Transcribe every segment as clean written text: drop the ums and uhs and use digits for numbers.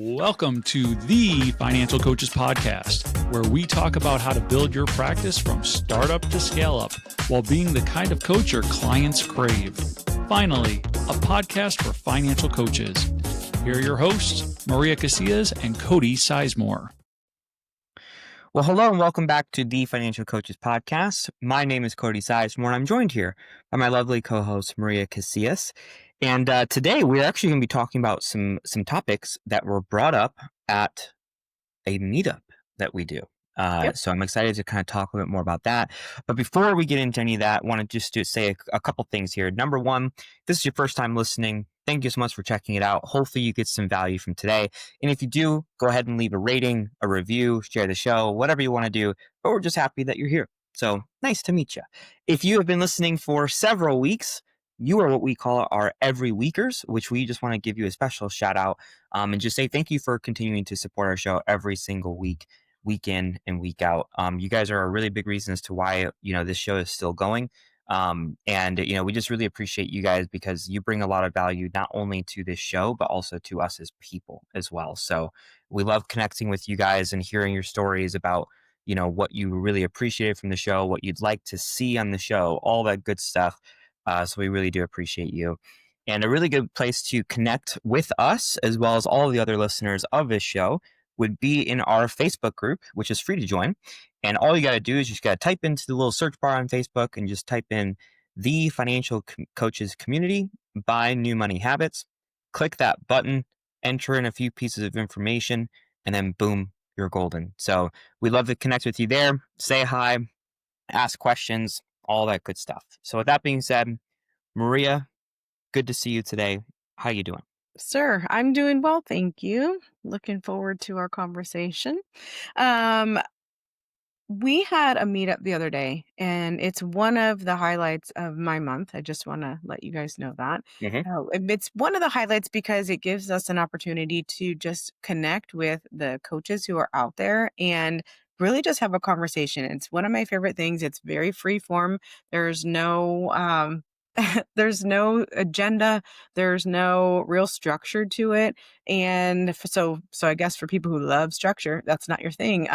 Welcome to the Financial Coaches Podcast, where we talk about how to build your practice from startup to scale up while being the kind of coach your clients crave. Finally, a podcast for financial coaches. Here are your hosts, Maria Casillas and Cody Sizemore. Well, hello and welcome back to the Financial Coaches Podcast. My name is Cody Sizemore and I'm joined here by my lovely co-host, Maria Casillas. And today we're actually going to be talking about some topics that were brought up at a meetup that we do. So I'm excited to kind of talk a little bit more about that. But before we get into any of that, I want to just say a couple things here. Number one, if this is your first time listening, thank you so much for checking it out. Hopefully you get some value from today. And if you do, go ahead and leave a rating, a review, share the show, whatever you want to do. But we're just happy that you're here. So nice to meet you. If you have been listening for several weeks, you are what we call our every weekers, which we just want to give you a special shout out and just say thank you for continuing to support our show every single week, week in and week out. You guys are a really big reason as to why, this show is still going. And we just really appreciate you guys because you bring a lot of value, not only to this show, but also to us as people as well. So we love connecting with you guys and hearing your stories about, what you really appreciated from the show, what you'd like to see on the show, all that good stuff. So we really do appreciate you. And a really good place to connect with us, as well as all the other listeners of this show, would be in our Facebook group, which is free to join. And all you got to do is you just got to type into the little search bar on Facebook and just type in the Financial Coaches Community by New Money Habits. Click that button, enter in a few pieces of information, and then boom, you're golden. So we'd love to connect with you there. Say hi, ask questions, all that good stuff. So with that being said, Maria, good to see you today. How you doing? Sir, I'm doing well, thank you. Looking forward to our conversation. Um, we had a meetup the other day, and it's one of the highlights of my month. I just want to let you guys know that. It's one of the highlights because it gives us an opportunity to just connect with the coaches who are out there and really just have a conversation. It's one of my favorite things. It's very free form. There's no there's no agenda, there's no real structure to it. And so I guess for people who love structure, that's not your thing.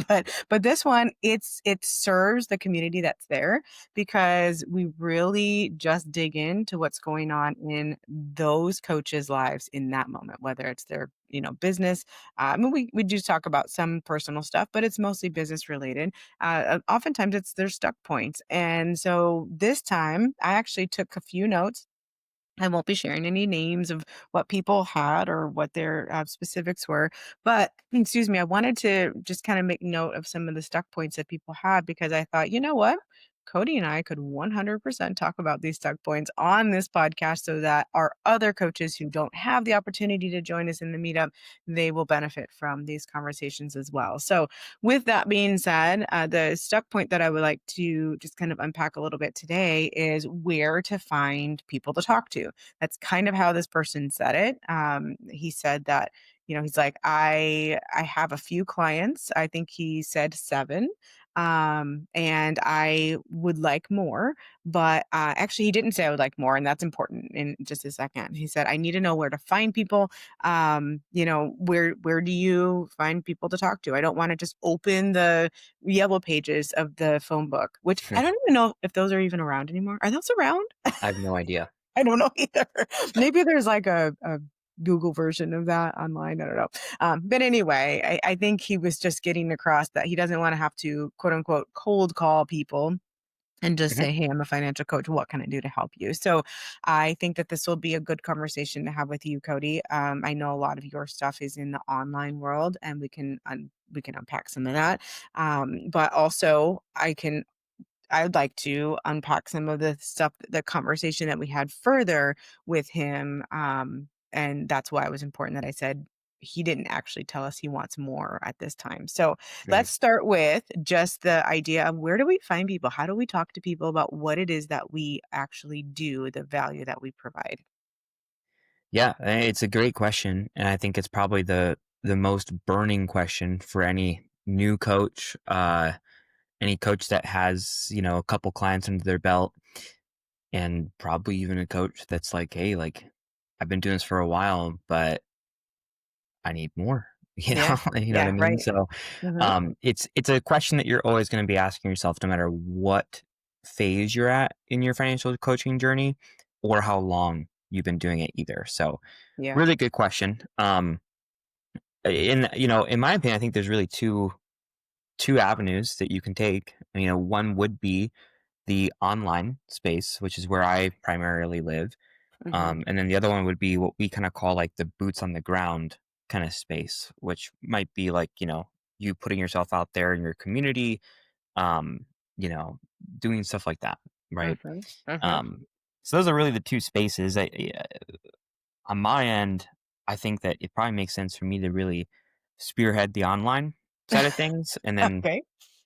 But this one, it serves the community that's there because we really just dig into what's going on in those coaches' lives in that moment, whether it's their business. We do talk about some personal stuff, but it's mostly business related. Oftentimes it's their stuck points. And so this time I actually took a few notes. I won't be sharing any names of what people had or what their specifics were, but excuse me, I wanted to just kind of make note of some of the stuck points that people had because I thought, you know what? Cody and I could 100% talk about these stuck points on this podcast so that our other coaches who don't have the opportunity to join us in the meetup, they will benefit from these conversations as well. So with that being said, the stuck point that I would like to just kind of unpack a little bit today is where to find people to talk to. That's kind of how this person said it. He said that, he's like, I have a few clients. I think he said 7. And I would like more, but actually he didn't say I would like more, and that's important in just a second. He said, I need to know where to find people. Where do you find people to talk to? I don't want to just open the yellow pages of the phone book, which I don't even know if those are even around anymore. Are those around? I have no idea. I don't know either. Maybe there's like a Google version of that online. I don't know. But anyway, I think he was just getting across that he doesn't want to have to, quote unquote, cold call people and just say, hey, I'm a financial coach. What can I do to help you? So I think that this will be a good conversation to have with you, Cody. I know a lot of your stuff is in the online world and we can unpack some of that. But also I'd like to unpack some of the stuff, the conversation that we had further with him. And that's why it was important that I said he didn't actually tell us he wants more at this time. So let's start with just the idea of where do we find people? How do we talk to people about what it is that we actually do, the value that we provide? Yeah, it's a great question. And I think it's probably the most burning question for any new coach, any coach that has, a couple clients under their belt, and probably even a coach that's like, hey, like I've been doing this for a while, but I need more. Yeah. You know what I Yeah. mean? Right. So Mhm. it's a question that you're always going to be asking yourself, no matter what phase you're at in your financial coaching journey or how long you've been doing it either. So Yeah. really good question. In my opinion, I think there's really two avenues that you can take. One would be the online space, which is where I primarily live. Mhm. And then the other one would be what we kind of call like the boots on the ground kind of space, which might be like, you putting yourself out there in your community, um, you know, doing stuff like that. Right. Mhm. Mhm. Um, so those are really the two spaces. On my end, I think that it probably makes sense for me to really spearhead the online side of things and then Okay.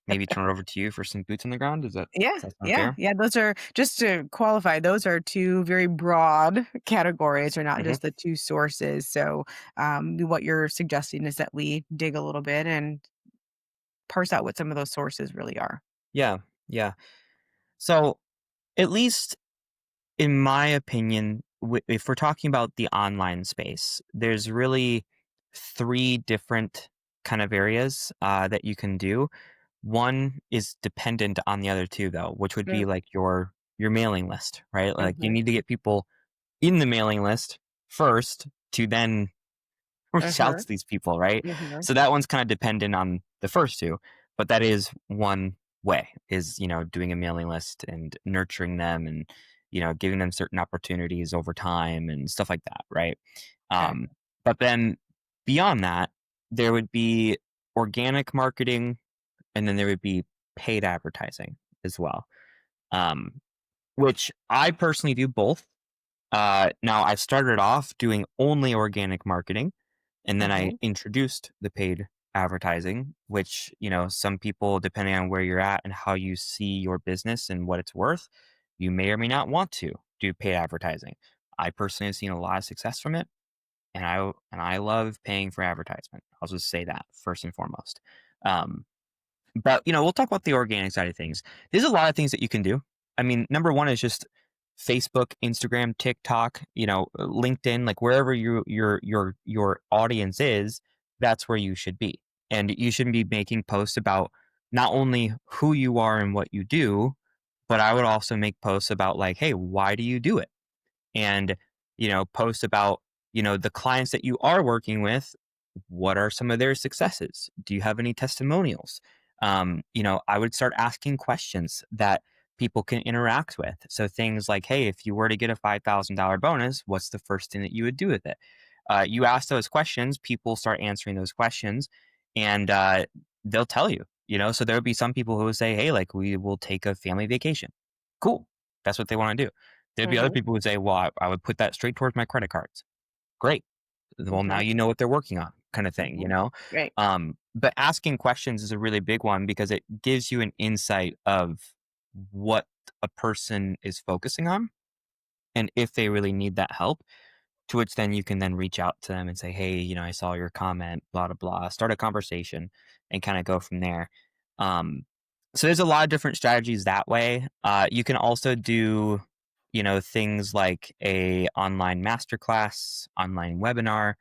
maybe turn it over to you for some boots on the ground. Yeah, Does that sound yeah, fair? yeah, those are just to qualify, those are 2 very broad categories, they're not Hmm. just the 2 sources, so, what you're suggesting is that we dig a little bit and parse out what some of those sources really are. Yeah. Yeah. So at least in my opinion, if we're talking about the online space, there's really three different kind of areas that you can do. One is dependent on the other two, though, which would Mm, be like your mailing list, right? Like you mhm, need to get people in the mailing list first to then reach out mhm, to these people, right? mhm, So that one's kind of dependent on the first two, but that is one way is, doing a mailing list and nurturing them and, giving them certain opportunities over time and stuff like that, right? okay, Um, but then beyond that, there would be organic marketing and then there would be paid advertising as well, um, which I personally do both. Now I started off doing only organic marketing and then I mhm, introduced the paid advertising, which, some people, depending on where you're at and how you see your business and what it's worth, you may or may not want to do paid advertising. I personally have seen a lot of success from it, and I love paying for advertisement. I'll just say that first and foremost. Um, but, we'll talk about the organic side of things. There's a lot of things that you can do. I mean, number one is just Facebook, Instagram, TikTok, LinkedIn, like wherever your audience is, that's where you should be. And you shouldn't be making posts about not only who you are and what you do, but I would also make posts about like, hey, why do you do it? And, post about, the clients that you are working with. What are some of their successes? Do you have any testimonials? I would start asking questions that people can interact with. So things like, hey, if you were to get a $5,000 bonus, what's the first thing that you would do with it? You ask those questions, people start answering those questions, and they'll tell you. So there would be some people who would say, hey, like we will take a family vacation. Cool. That's what they want to do. There'd be other mhm, people who would say, well, I would put that straight towards my credit cards. Great. Well, now okay, you know what they're working on, kind of thing, mhm, right, But asking questions is a really big one because it gives you an insight of what a person is focusing on and if they really need that help. To which then you can then reach out to them and say, hey, I saw your comment, blah, blah, blah. Start a conversation and kind of go from there. Um, so there's a lot of different strategies that way. You can also do, things like a online masterclass, online webinar,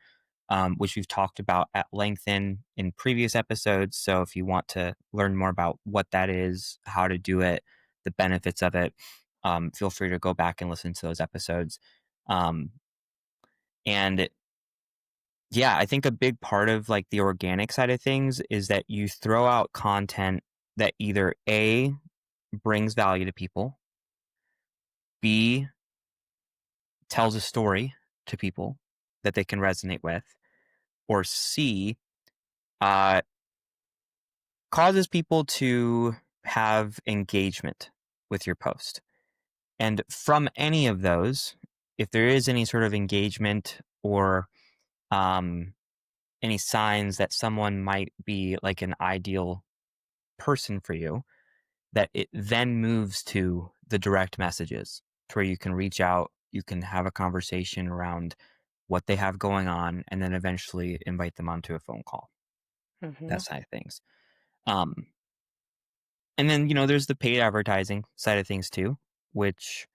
which we've talked about at length in previous episodes. So if you want to learn more about what that is, how to do it, the benefits of it, feel free to go back and listen to those episodes. Um, and yeah, I think a big part of like the organic side of things is that you throw out content that either A, brings value to people, B, tells a story to people that they can resonate with, or C, uh, causes people to have engagement with your post. And from any of those, if there is any sort of engagement or um, any signs that someone might be like an ideal person for you, that it then moves to the direct messages to where you can reach out, you can have a conversation around what they have going on, and then eventually invite them onto a phone call, that mhm, side of things. Um, and then, there's the paid advertising side of things too, which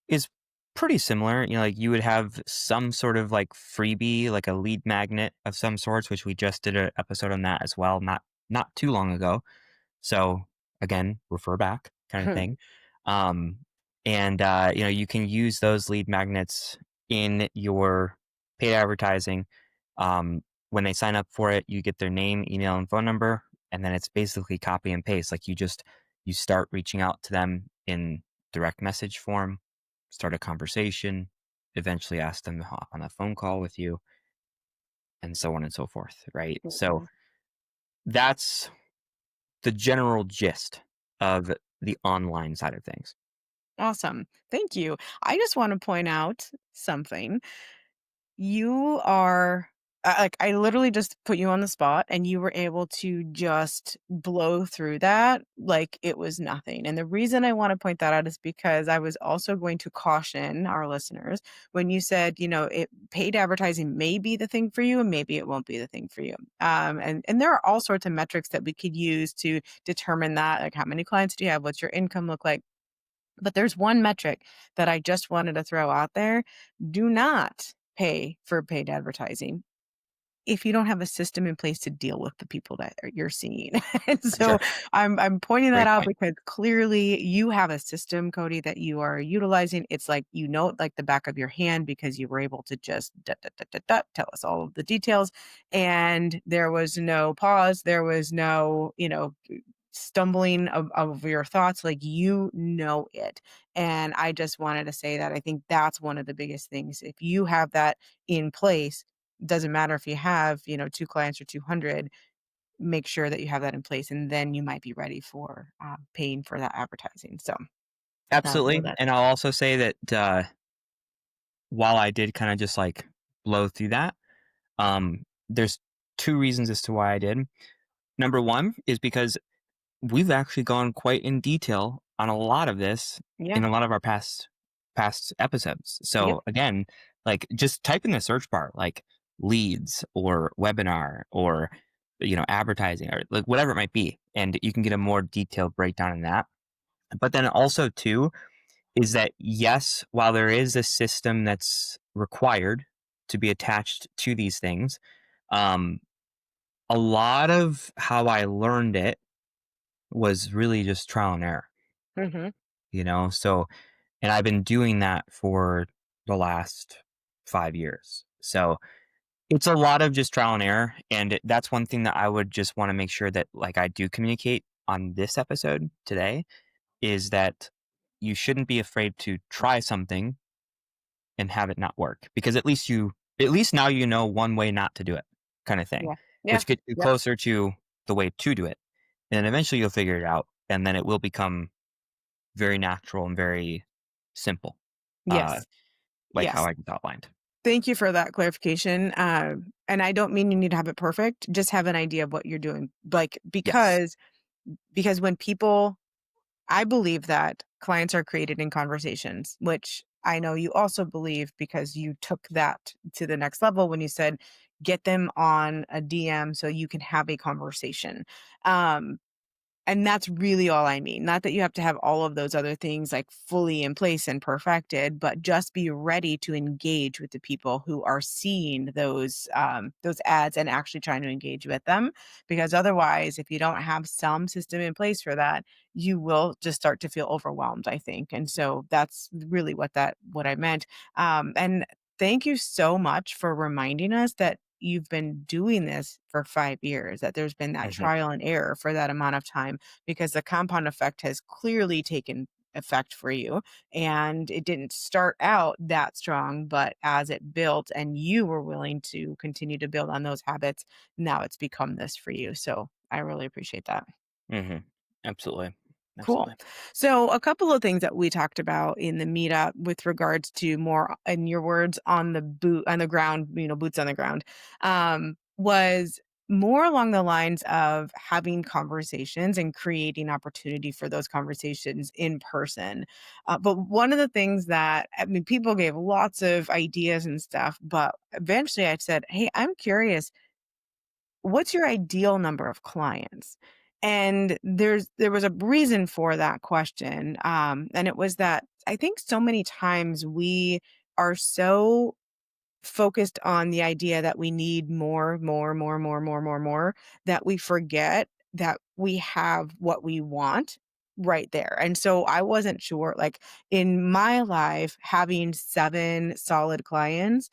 is pretty similar. Like you would have some sort of like freebie, like a lead magnet of some sorts, which we just did an episode on that as well, not too long ago. So again, refer back kind of thing. Um, and you can use those lead magnets in your paid advertising. When they sign up for it, you get their name, email, and phone number, and then it's basically copy and paste. Like you start reaching out to them in direct message form, start a conversation, eventually ask them to hop on a phone call with you, and so on and so forth. Right. So Mhm. that's the general gist of the online side of things. Awesome. Thank you. I just want to point out something. You are like, I literally just put you on the spot and you were able to just blow through that like it was nothing. And the reason I want to point that out is because I was also going to caution our listeners when you said, paid advertising may be the thing for you and maybe it won't be the thing for you. And there are all sorts of metrics that we could use to determine that, like how many clients do you have? What's your income look like? But there's one metric that I just wanted to throw out there. Do not pay for paid advertising if you don't have a system in place to deal with the people that you're seeing. And so Sure. I'm pointing that Great out point. because clearly you have a system, Cody, that you are utilizing. It's like it like the back of your hand because you were able to just tell us all of the details. And there was no pause. There was no, stumbling of your thoughts, like it. And I just wanted to say that I think that's one of the biggest things. If you have that in place, doesn't matter if you have, 2 clients or 200, make sure that you have that in place, and then you might be ready for, paying for that advertising. So, no, Absolutely. that And I'll also say that while I did kind of just like blow through that, there's two reasons as to why I did. Number one is because we've actually gone quite in detail on a lot of this yeah, in a lot of our past episodes. yep, So again, like just type in the search bar like leads or webinar or advertising or like whatever it might be, and you can get a more detailed breakdown in that. But then also too is that yes, while there is a system that's required to be attached to these things, um, a lot of how I learned it was really just trial and error, mhm, So, and I've been doing that for the last 5 years. So it's a lot of just trial and error. And that's one thing that I would just want to make sure that like I do communicate on this episode today is that you shouldn't be afraid to try something and have it not work because at least now you know one way not to do it kind of thing, yeah, yeah, which gets you yep, closer to the way to do it. And then eventually you'll figure it out and then it will become very natural and very simple, uh, yes, like how yes. I just outlined. Thank you for that clarification, and I don't mean you need to have it perfect, just have an idea of what you're doing, like, Yes. because when people I believe that clients are created in conversations, which I know you also believe because you took that to the next level when you said, "Get them on a DM so you can have a conversation." Um, and that's really all I mean. Not that you have to have all of those other things like fully in place and perfected, but just be ready to engage with the people who are seeing those ads and actually trying to engage with them. Because otherwise, if you don't have some system in place for that, you will just start to feel overwhelmed, I think. And so that's really what I meant. And thank you so much for reminding us that you've been doing this for 5 years, that there's been that Mhm. trial and error for that amount of time because the compound effect has clearly taken effect for you. And it didn't start out that strong, but as it built and you were willing to continue to build on those habits, now it's become this for you. So I really appreciate that. Mhm. Absolutely. Cool. Absolutely. So, a couple of things that we talked about in the meetup with regards to more, in your words, on the ground, boots on the ground, was more along the lines of having conversations and creating opportunity for those conversations in person. But one of the things that, I mean, people gave lots of ideas and stuff, but eventually I said, "Hey, I'm curious, what's your ideal number of clients?" And there was a reason for that question. And it was that I think so many times we are so focused on the idea that we need more, that we forget that we have what we want right there. And so I wasn't sure, like in my life, having 7 solid clients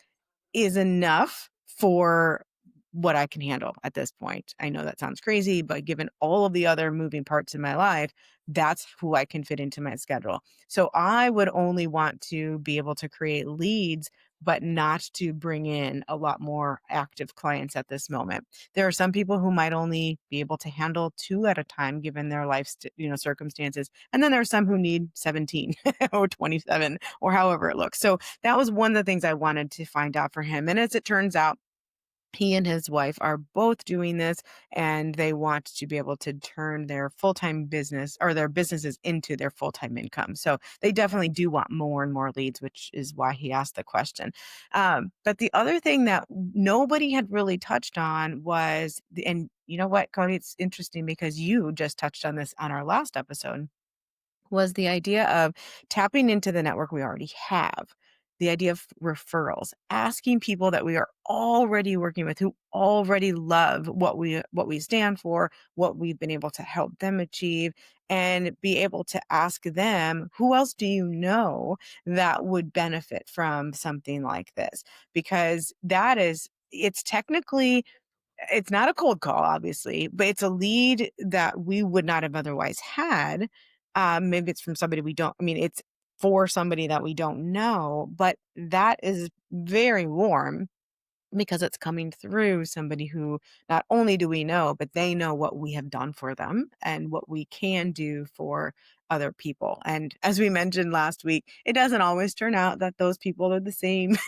is enough for what I can handle at this point. I know that sounds crazy, but given all of the other moving parts in my life, that's who I can fit into my schedule. So I would only want to be able to create leads, but not to bring in a lot more active clients at this moment. There are some people who might only be able to handle 2 at a time given their life, circumstances. And then there are some who need 17 or 27 or however it looks. So that was one of the things I wanted to find out for him. And as it turns out, he and his wife are both doing this, and they want to be able to turn their full-time business or their businesses into their full-time income. So they definitely do want more and more leads, which is why he asked the question. But the other thing that nobody had really touched on was, and you know what, Cody, it's interesting because you just touched on this on our last episode, was the idea of tapping into the network we already have. The idea of referrals, asking people that we are already working with who already love what we stand for, what we've been able to help them achieve, and be able to ask them, who else do you know that would benefit from something like this? Because it's technically, it's not a cold call, obviously, but it's a lead that we would not have otherwise had. Maybe it's from somebody we don't, I mean, it's for somebody that we don't know, but that is very warm because it's coming through somebody who not only do we know, but they know what we have done for them and what we can do for other people. And as we mentioned last week, it doesn't always turn out that those people are the same,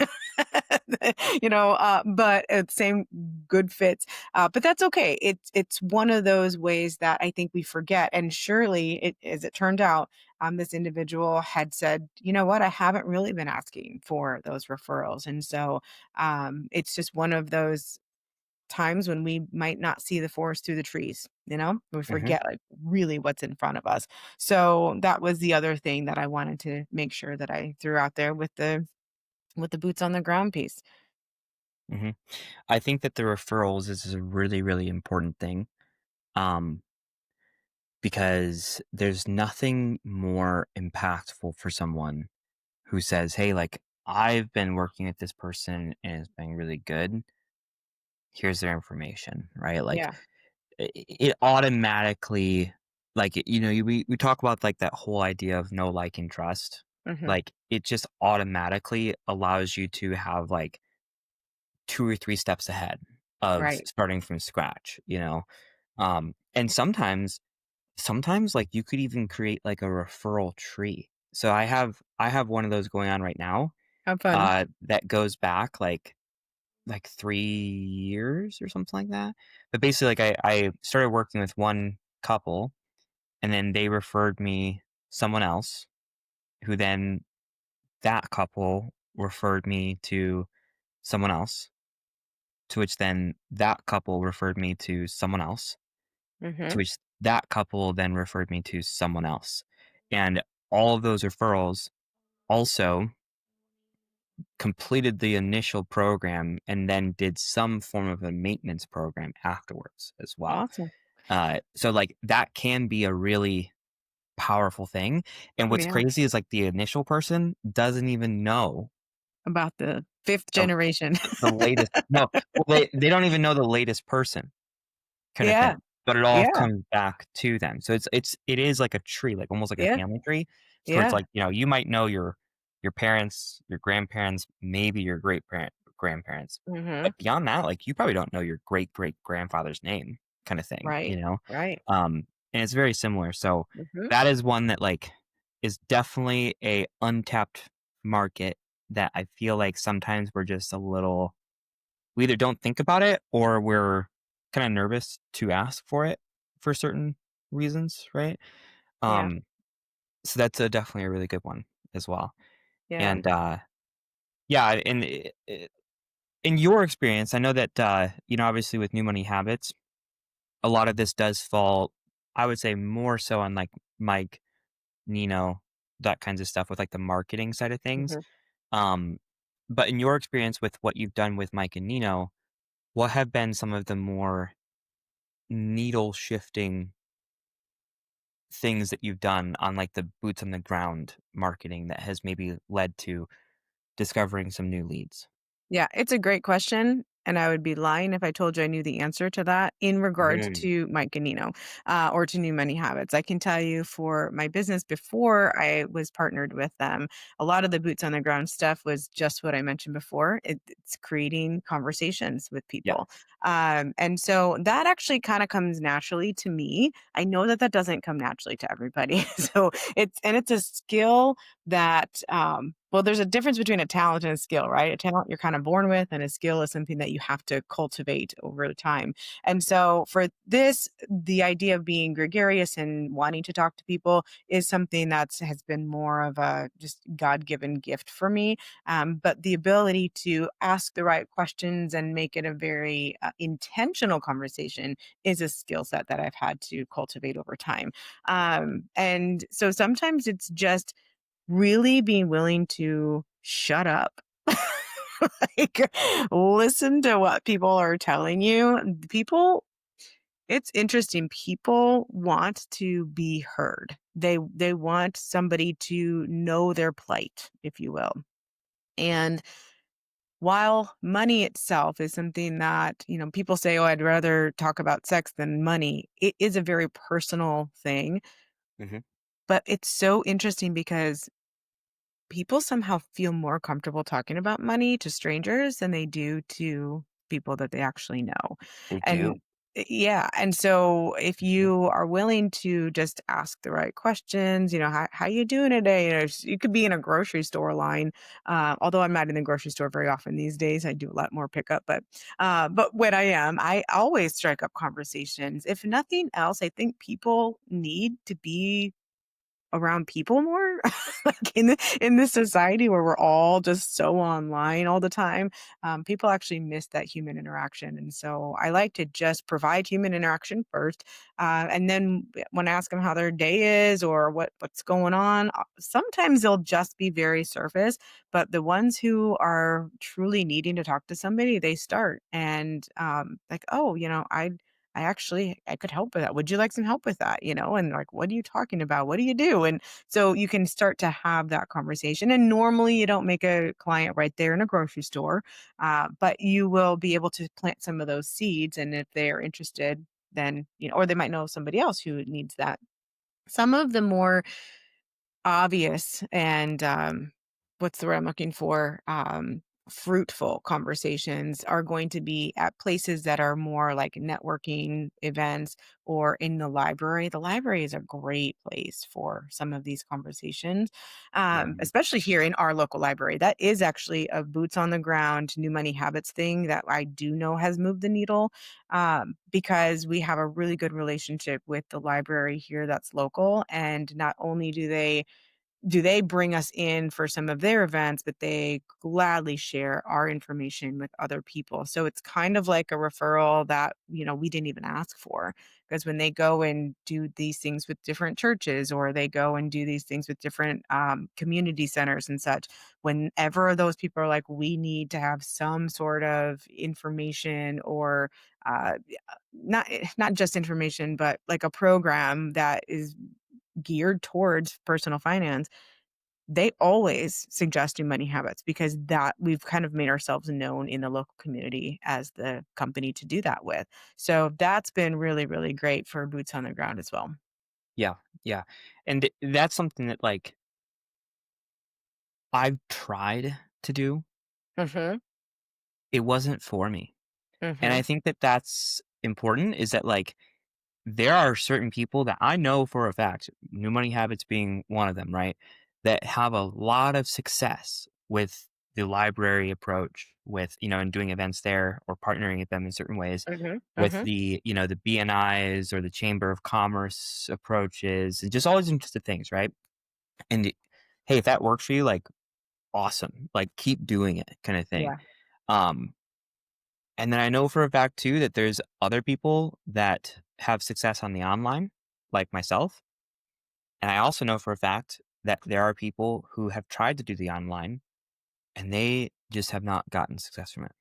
but same good fits. But that's okay. It's one of those ways that I think we forget. And surely, as it turned out, this individual had said, you know what, I haven't really been asking for those referrals, and so it's just one of those times when we might not see the forest through the trees, we Hmm. forget like really what's in front of us. So that was the other thing that I wanted to make sure that I threw out there with the boots on the ground piece. Hmm. I think that the referrals is a really, really important thing. Um, because there's nothing more impactful for someone who says, "Hey, like I've been working with this person and it's been really good. Here's their information," right? Like Yeah. it automatically, like we talk about like that whole idea of know, like, and trust. Hmm. Like it just automatically allows you to have like 2 or 3 steps ahead of Right. starting from scratch. And sometimes like you could even create like a referral tree. So I have one of those going on right now, Have fun. that goes back like 3 years or something like that. But basically, like I started working with one couple, and then they referred me someone else, who then that couple referred me to someone else, to which then that couple referred me to someone else, to Hmm. which that couple then referred me to someone else. And all of those referrals also completed the initial program and then did some form of a maintenance program afterwards as well. Awesome. So like that can be a really powerful thing. And what's Yeah. crazy is like the initial person doesn't even know About the fifth the, generation. the latest. No, well, they don't even know the latest person. Kind of Yeah. thing, but it all Yeah. comes back to them. So it is like a tree, like almost like a Yeah. family tree. So it's Yeah. like, you might know your parents, your grandparents, maybe your grandparents. Hmm. But beyond that, like you probably don't know your great-great-grandfather's name, kind of thing, Right. Right. And it's very similar. So Hmm. that is one that like is definitely a untapped market that I feel like sometimes we're just a little, we either don't think about it or we're kind of nervous to ask for it for certain reasons, right? Yeah. Um, so that's definitely a really good one as well. Yeah. And yeah, in your experience, I know that obviously with new money habits, a lot of this does fall, I would say, more so on like Mike, Nino. that kinds of stuff with like the marketing side of things. Mhm. Um, but in your experience with what you've done with Mike and Nino, what have been some of the more needle shifting things that you've done on like the boots on the ground marketing that has maybe led to discovering some new leads? Yeah, it's a great question, and I would be lying if I told you I knew the answer to that in regards Mm, to Mike Ganino, or to New Money Habits. I can tell you for my business before I was partnered with them, a lot of the boots on the ground stuff was just what I mentioned before. It's creating conversations with yeah. people. And so that actually kind of comes naturally to me. I know that that doesn't come naturally to everybody. So it's a skill that well, there's a difference between a talent and a skill, right? A talent you're kind of born with, and a skill is something that you have to cultivate over time. And so for this, the idea of being gregarious and wanting to talk to people is something that's has been more of a just God-given gift for me. But the ability to ask the right questions and make it a very intentional conversation is a skill set that I've had to cultivate over time. And so sometimes it's just really being willing to shut up. Like, listen to what people are telling you. People it's interesting. People want to be heard. They want somebody to know their plight, if you will. And while money itself is something that, people say, "Oh, I'd rather talk about sex than money," it is a very personal thing. Hmm. But it's so interesting because people somehow feel more comfortable talking about money to strangers than they do to people that they actually know. They do. And yeah, and so if Mhm. you are willing to just ask the right questions, how you doing today? You could be in a grocery store line. Although I'm not in the grocery store very often these days, I do a lot more pickup. But when I am, I always strike up conversations. If nothing else, I think people need to be around people more like in this society where we're all just so online all the time. People actually miss that human interaction, and so I like to just provide human interaction first, and then when I ask them how their day is or what's going on, sometimes they'll just be very surface, but the ones who are truly needing to talk to somebody, they start and like, oh, I could help with that. Would you like some help with that? And like, what are you talking about? What do you do? And so you can start to have that conversation. And normally you don't make a client right there in a grocery store, but you will be able to plant some of those seeds. And if they are interested, then, or they might know somebody else who needs that. Some of the more obvious and what's the word I'm looking for? Fruitful conversations are going to be at places that are more like networking events or in the library. The library is a great place for some of these conversations, Right. especially here in our local library. That is actually a boots on the ground, new money habits thing that I do know has moved the needle, because we have a really good relationship with the library here that's local. And not only do they bring us in for some of their events, but they gladly share our information with other people. So it's kind of like a referral that, we didn't even ask for. Because when they go and do these things with different churches or they go and do these things with different community centers and such, whenever those people are like, we need to have some sort of information or not just information, but like a program that is geared towards personal finance, they always suggest New Money Habits because that we've kind of made ourselves known in the local community as the company to do that with. So that's been really, really great for boots on the ground as well. Yeah. Yeah. And that's something that like I've tried to do. Mhm. It wasn't for me. And I Mhm. think that that's important is that like there are certain people that I know for a fact, New Money Habits being one of them, right? That have a lot of success with the library approach, with, and doing events there or partnering with them in certain ways, Mhm. with Mhm. the BNIs or the Chamber of Commerce approaches, and just all these interesting things, right? And hey, if that works for you, like awesome, like keep doing it, kind of thing. Yeah. Um, and then I know for a fact too that there's other people that have success on the online, like myself. And I also know for a fact that there are people who have tried to do the online and they just have not gotten success from it,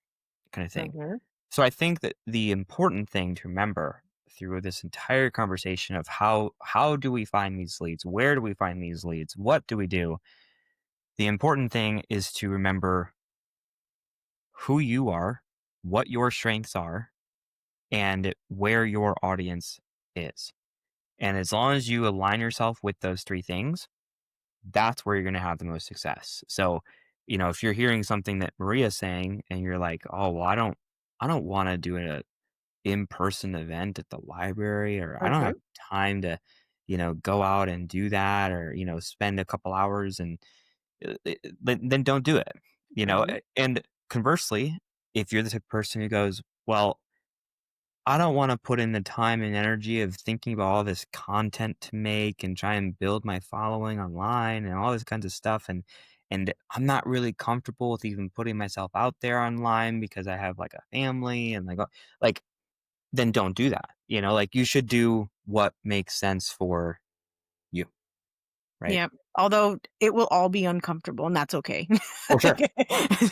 kind of thing. Mhm. So I think that the important thing to remember through this entire conversation of how do we find these leads? Where do we find these leads? What do we do? The important thing is to remember who you are, what your strengths are, and where your audience is. And as long as you align yourself with those three things, that's where you're going to have the most success. So, if you're hearing something that Maria's saying and you're like, "Oh, well, I don't want to do an in-person event at the library, or I don't have Mhm. time to, go out and do that, or, spend a couple hours," and then don't do it. Mhm. And conversely, if you're the type of person who goes, "Well, I don't want to put in the time and energy of thinking about all this content to make and try and build my following online and all this kinds of stuff, and I'm not really comfortable with even putting myself out there online because I have like a family and like then don't do that. Like you should do what makes sense for you, right? Yeah. Although it will all be uncomfortable, and that's okay. For sure. For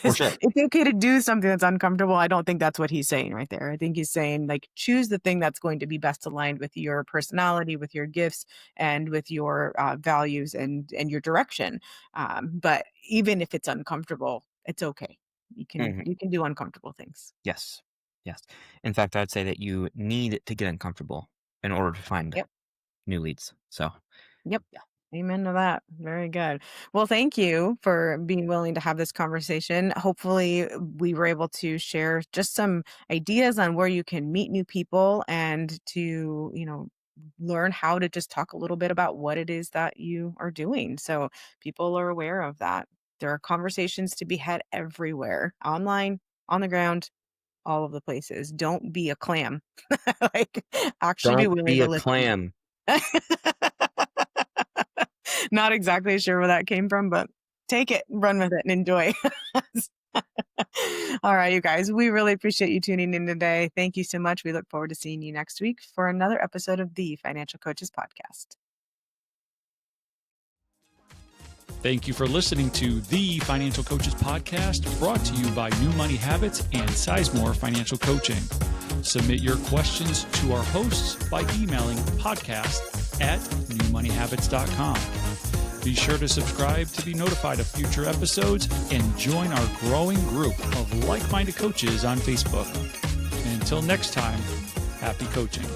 It's sure. it's okay to do something that's uncomfortable. I don't think that's what he's saying right there. I think he's saying, like, choose the thing that's going to be best aligned with your personality, with your gifts, and with your values and your direction. But even if it's uncomfortable, it's okay. You can Mhm. you can do uncomfortable things. Yes. Yes. In fact, I'd say that you need to get uncomfortable in order to find Yep. new leads. So, Yep. yeah. Amen to that. Very good. Well, thank you for being willing to have this conversation. Hopefully, we were able to share just some ideas on where you can meet new people and to, learn how to just talk a little bit about what it is that you are doing. So people are aware of that. There are conversations to be had everywhere, online, on the ground, all of the places. Don't be a clam. Like, actually be Don't willing be to a listen. clam. Not exactly sure where that came from, but take it, run with it, and enjoy. All right, you guys, we really appreciate you tuning in today. Thank you so much. We look forward to seeing you next week for another episode of the Financial Coaches Podcast. Thank you for listening to the Financial Coaches Podcast, brought to you by New Money Habits and Sizemore Financial Coaching. Submit your questions to our hosts by emailing podcast@newmoneyhabits.com. Be sure to subscribe to be notified of future episodes and join our growing group of like-minded coaches on Facebook. And until next time, happy coaching.